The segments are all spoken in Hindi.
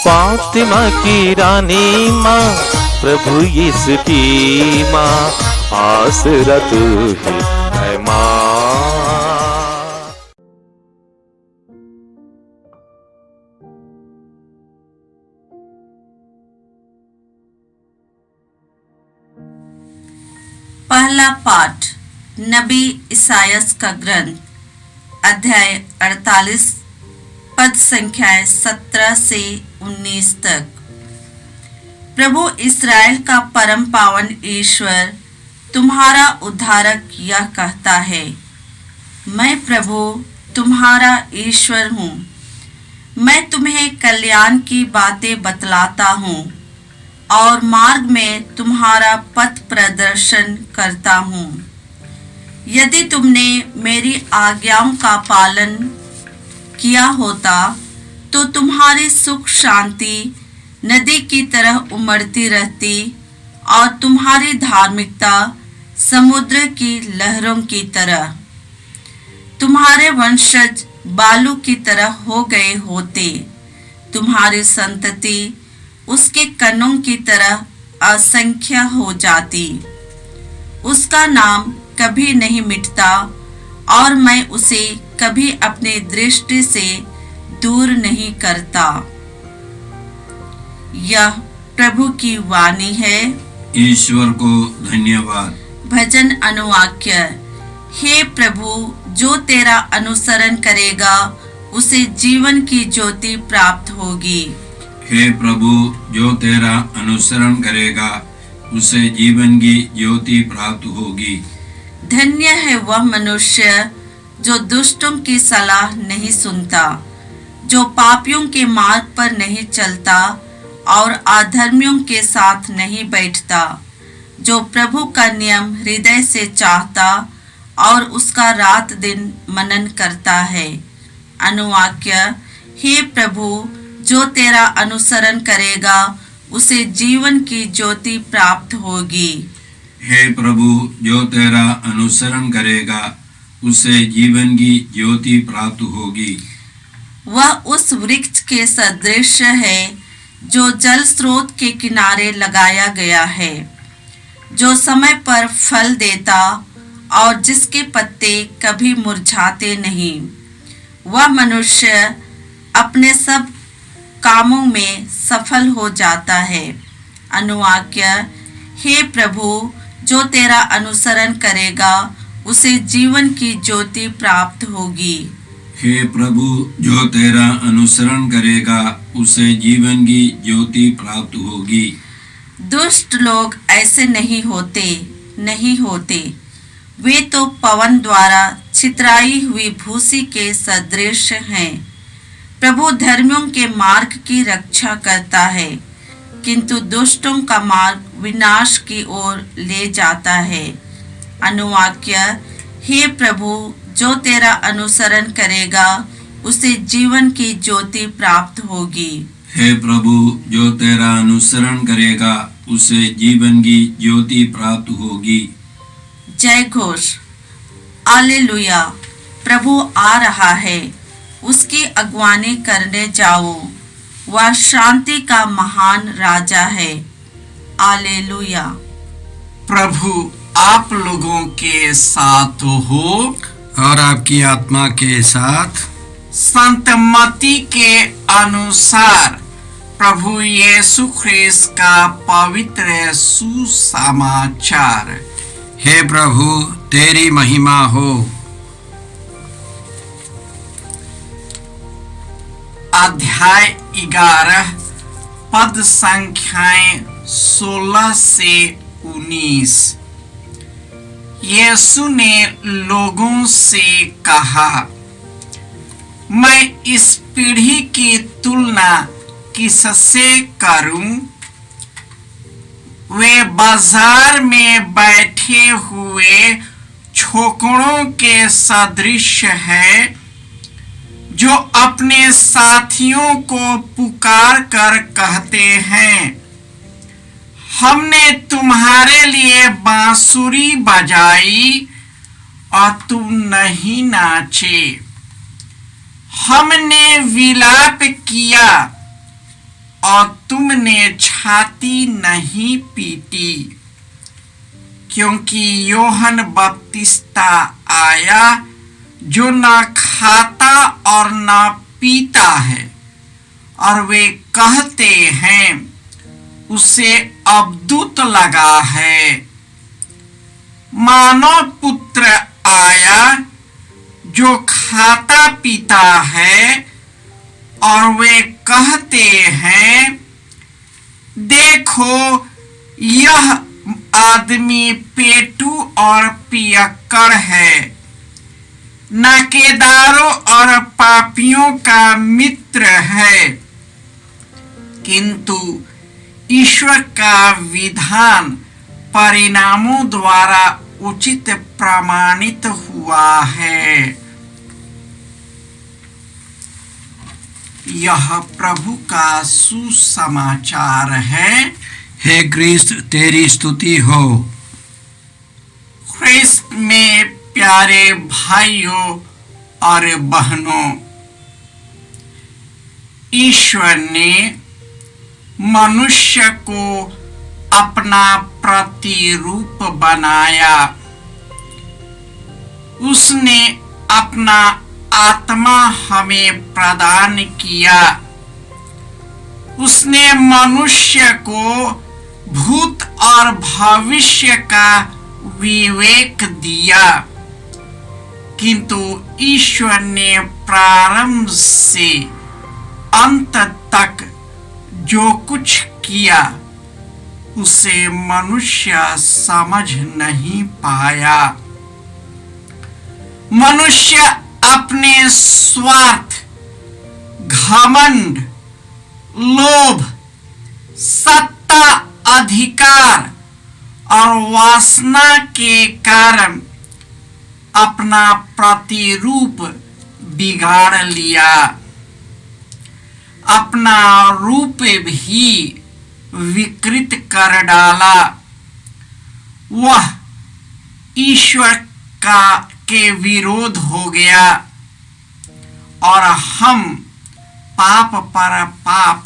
फातिमा की रानी माँ, प्रभु यीशु की माँ, आसरा तू ही है माँ। पहला पाठ नबी इसायास का ग्रंथ, अध्याय 48, पद संख्याएं 17 से 19 तक। प्रभु इस्राएल का परम पावन ईश्वर, तुम्हारा उद्धारक यह कहता है, मैं प्रभु तुम्हारा ईश्वर हूँ। मैं तुम्हें कल्याण की बातें बतलाता हूँ और मार्ग में तुम्हारा पथ प्रदर्शन करता हूँ। यदि तुमने मेरी आज्ञाओं का पालन किया होता तो तुम्हारी सुख शांति नदी की तरह उमड़ती रहती और तुम्हारी धार्मिकता समुद्र की लहरों की तरह। तुम्हारे वंशज बालू की तरह हो गए होते, तुम्हारी संतति उसके कणों की तरह असंख्य हो जाती। उसका नाम कभी नहीं मिटता और मैं उसे कभी अपनी दृष्टि से दूर नहीं करता। यह प्रभु की वाणी है। ईश्वर को धन्यवाद। भजन अनुवाक्य। हे प्रभु, जो तेरा अनुसरण करेगा उसे जीवन की ज्योति प्राप्त होगी। हे प्रभु, जो तेरा अनुसरण करेगा उसे जीवन की ज्योति प्राप्त होगी। धन्य है वह मनुष्य जो दुष्टों की सलाह नहीं सुनता, जो पापियों के मार्ग पर नहीं चलता और अधर्मियों के साथ नहीं बैठता, जो प्रभु का नियम हृदय से चाहता और उसका रात दिन मनन करता है। अनुवाक्य। हे प्रभु, जो तेरा अनुसरण करेगा उसे जीवन की ज्योति प्राप्त होगी। हे प्रभु, जो तेरा अनुसरण करेगा उसे जीवन की ज्योति प्राप्त होगी। वह उस वृक्ष के सदृश है जो जल स्रोत के किनारे लगाया गया है, जो समय पर फल देता और जिसके पत्ते कभी मुरझाते नहीं। वह मनुष्य अपने सब कामों में सफल हो जाता है। अनुवाक्य। हे प्रभु, जो तेरा अनुसरण करेगा उसे जीवन की ज्योति प्राप्त होगी। हे प्रभु, जो तेरा अनुसरण करेगा उसे जीवन की ज्योति प्राप्त होगी। दुष्ट लोग ऐसे नहीं होते। वे तो पवन द्वारा छितराई हुई भूसी के सदृश हैं। प्रभु धर्मियों के मार्ग की रक्षा करता है, किंतु दुष्टों का मार्ग विनाश की ओर ले जाता है। अनुवाक्य। हे प्रभु, जो तेरा अनुसरण करेगा उसे जीवन की ज्योति प्राप्त होगी। हे प्रभु, जो तेरा अनुसरण करेगा उसे जीवन की ज्योति प्राप्त होगी। जय घोष। हालेलुया। प्रभु आ रहा है, उसकी अगुवानी करने जाओ। वह शांति का महान राजा है। हालेलुया। प्रभु आप लोगों के साथ हो और आपकी आत्मा के साथ। संत मत्ती के अनुसार प्रभु यीशु ख्रिस्त का पवित्र सुसमाचार। हे प्रभु, तेरी महिमा हो। अध्याय 11, पद संख्याएं 16 से 19। यीशु ने लोगों से कहा, मैं इस पीढ़ी की तुलना किससे करूं? वे बाजार में बैठे हुए छोकरों के सदृश है, जो अपने साथियों को पुकार कर कहते हैं, हमने तुम्हारे लिए बांसुरी बजाई और तुम नहीं नाचे। हमने विलाप किया और तुमने छाती नहीं पीटी, क्योंकि यूहन्ना बपतिस्मा आया जो ना खाता और ना पीता है, और वे कहते हैं उसे अबदूत लगा है। मानव पुत्र आया जो खाता पीता है, और वे कहते हैं देखो यह आदमी पेटू और पियक्कड़ है, नाकेदारों और पापियों का मित्र है। किंतु ईश्वर का विधान परिणामों द्वारा उचित प्रमाणित हुआ है। यह प्रभु का सुसमाचार है। हे क्रिस्त तेरी स्तुति हो। ख्रिस्त में प्यारे भाइयों और बहनों, ईश्वर ने मनुष्य को अपना प्रतिरूप बनाया। उसने अपना आत्मा हमें प्रदान किया। उसने मनुष्य को भूत और भविष्य का विवेक दिया, किंतु ईश्वर ने प्रारंभ से अंत तक जो कुछ किया उसे मनुष्य समझ नहीं पाया। मनुष्य अपने स्वार्थ, घमंड, लोभ, सत्ता, अधिकार और वासना के कारण अपना प्रतिरूप बिगाड़ लिया। अपना रूप भी विकृत कर डाला। वह ईश्वर के विरोध हो गया और हम पाप पर पाप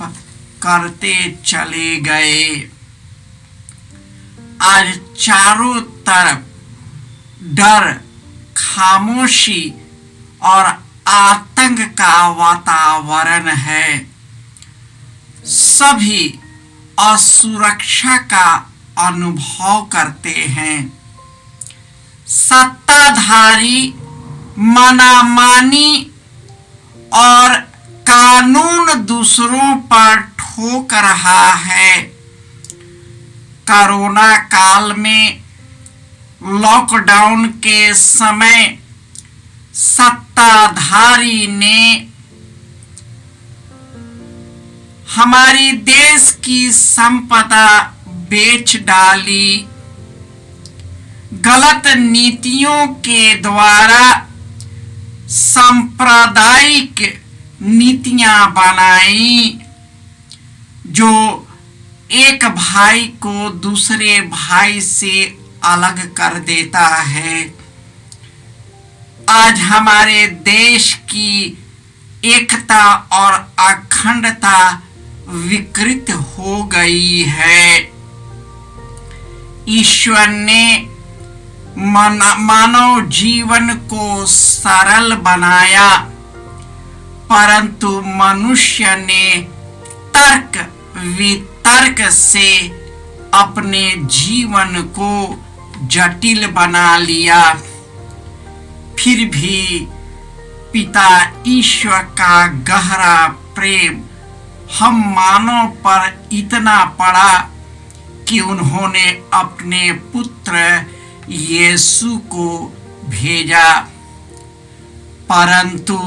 करते चले गए। आज चारों तरफ डर, खामोशी और आतंक का वातावरण है। सभी असुरक्षा का अनुभव करते हैं। सत्ताधारी मनामानी और कानून दूसरों पर ठोक रहा है। कोरोना काल में लॉकडाउन के समय सत्ताधारी ने हमारी देश की संपदा बेच डाली। गलत नीतियों के द्वारा सांप्रदायिक नीतियां बनाई जो एक भाई को दूसरे भाई से अलग कर देता है। आज हमारे देश की एकता और अखंडता विकृत हो गई है। ईश्वर ने मानव जीवन को सरल बनाया, परंतु मनुष्य ने तर्क वितर्क से अपने जीवन को जटिल बना लिया। फिर भी पिता ईश्वर का गहरा प्रेम हम मानव पर इतना पड़ा कि उन्होंने अपने पुत्र यीशु को भेजा, परंतु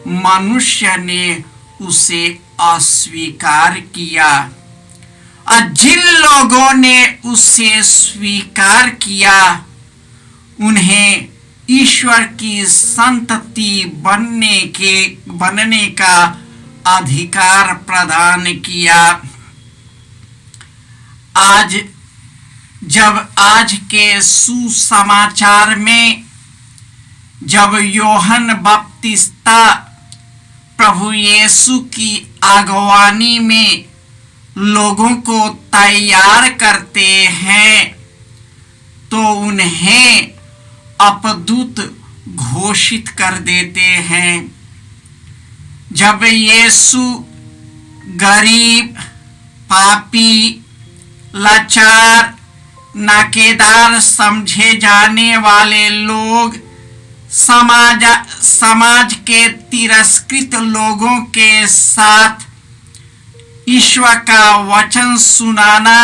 मनुष्य ने उसे अस्वीकार किया। और जिन लोगों ने उसे स्वीकार किया उन्हें ईश्वर की संतति बनने का अधिकार प्रदान किया। आज के सुसमाचार में जब यूहन्ना बपतिस्मा प्रभु यीशु की अगवानी में लोगों को तैयार करते हैं तो उन्हें अपदूत घोषित कर देते हैं। जब यीशु गरीब, पापी, लाचार, नाकेदार समझे जाने वाले लोग, समाज के तिरस्कृत लोगों के साथ ईश्वर का वचन सुनाना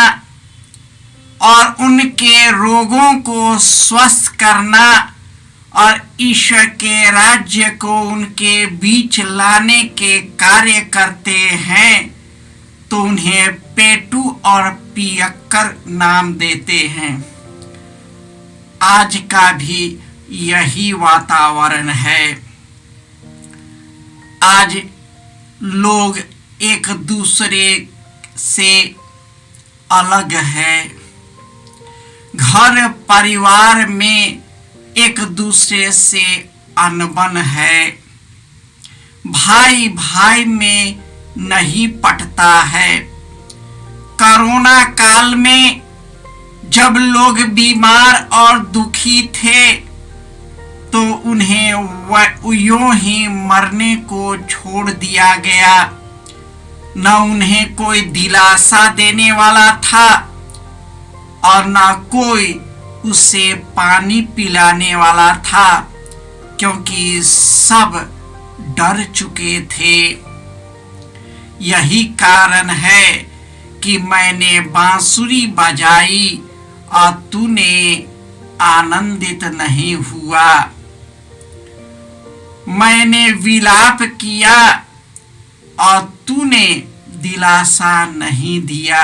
और उनके रोगों को स्वस्थ करना और ईश्वर के राज्य को उनके बीच लाने के कार्य करते हैं तो उन्हें पेटू और पियक्कर नाम देते हैं। आज का भी यही वातावरण है। आज लोग एक दूसरे से अलग है। घर परिवार में एक दूसरे से अनबन है। भाई भाई में नहीं पटता है। कोरोना काल में जब लोग बीमार और दुखी थे तो उन्हें यूं ही मरने को छोड़ दिया गया। न उन्हें कोई दिलासा देने वाला था और न कोई उसे पानी पिलाने वाला था, क्योंकि सब डर चुके थे। यही कारण है कि मैंने बांसुरी बजाई और तूने आनंदित नहीं हुआ। मैंने विलाप किया और तूने दिलासा नहीं दिया।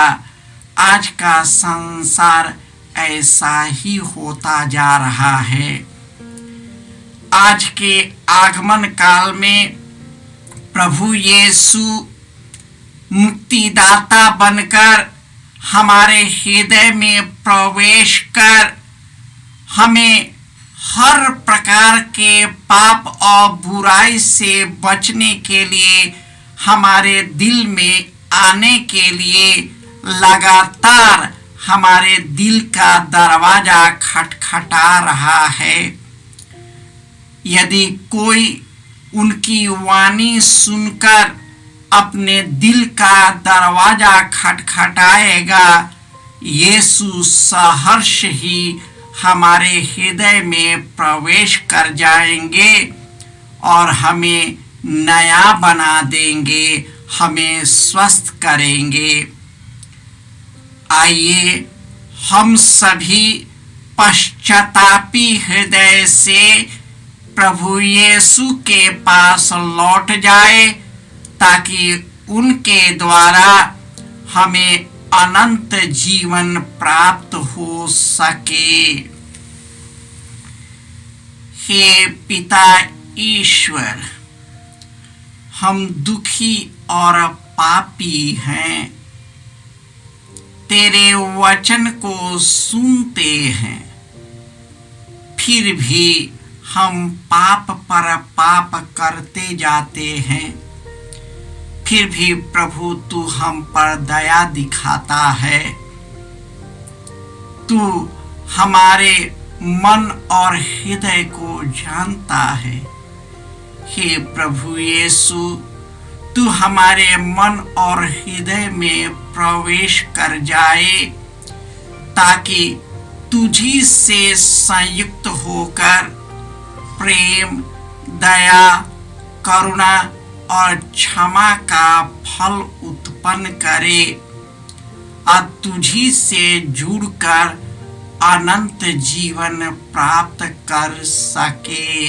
आज का संसार ऐसा ही होता जा रहा है। आज के आगमन काल में प्रभु यीशु मुक्तिदाता बनकर हमारे हृदय में प्रवेश कर हमें हर प्रकार के पाप और बुराई से बचने के लिए हमारे दिल में आने के लिए लगातार हमारे दिल का दरवाजा खटखटा रहा है। यदि कोई उनकी वाणी सुनकर अपने दिल का दरवाजा खटखटाएगा, यीशु सहर्ष ही हमारे हृदय में प्रवेश कर जाएंगे और हमें नया बना देंगे, हमें स्वस्थ करेंगे। आइए हम सभी पश्चातापी हृदय से प्रभु यीशु के पास लौट जाए ताकि उनके द्वारा हमें अनंत जीवन प्राप्त हो सके। हे पिता ईश्वर, हम दुखी और पापी हैं। तेरे वचन को सुनते हैं, फिर भी हम पाप पर पाप करते जाते हैं। फिर भी प्रभु तू हम पर दया दिखाता है। तू हमारे मन और हृदय को जानता है। हे प्रभु यीशु, तू हमारे मन और हृदय में प्रवेश कर जाए ताकि तुझी से संयुक्त होकर प्रेम, दया, करुणा और क्षमा का फल उत्पन्न करे और तुझी से जुड़कर अनंत जीवन प्राप्त कर सके।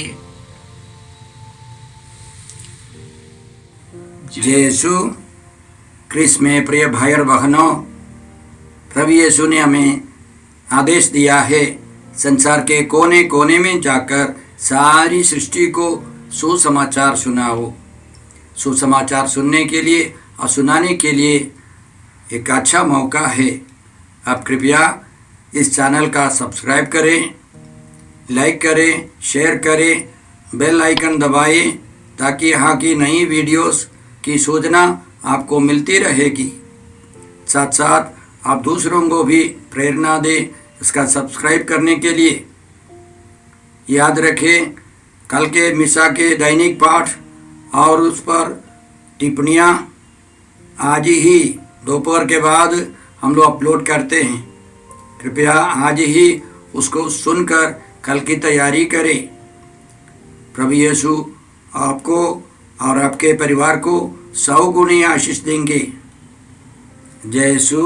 यीशु क्रिस्त में प्रिय भाई और बहनों, प्रभु यीशु ने हमें आदेश दिया है संसार के कोने कोने में जाकर सारी सृष्टि को सुसमाचार सुनाओ। सुसमाचार सुनने के लिए और सुनाने के लिए एक अच्छा मौका है। आप कृपया इस चैनल का सब्सक्राइब करें, लाइक करें, शेयर करें, बेल आइकन दबाएं ताकि यहाँ की नई वीडियोस की सूचना आपको मिलती रहेगी। साथ साथ आप दूसरों को भी प्रेरणा दें इसका सब्सक्राइब करने के लिए। याद रखें, कल के मिसा के दैनिक पाठ और उस पर टिप्पणियाँ आज ही दोपहर के बाद हम लोग अपलोड करते हैं। कृपया आज ही उसको सुनकर कल की तैयारी करें। प्रभु यीशु आपको और आपके परिवार को 100 गुनी आशीष देंगे। जय यीशु।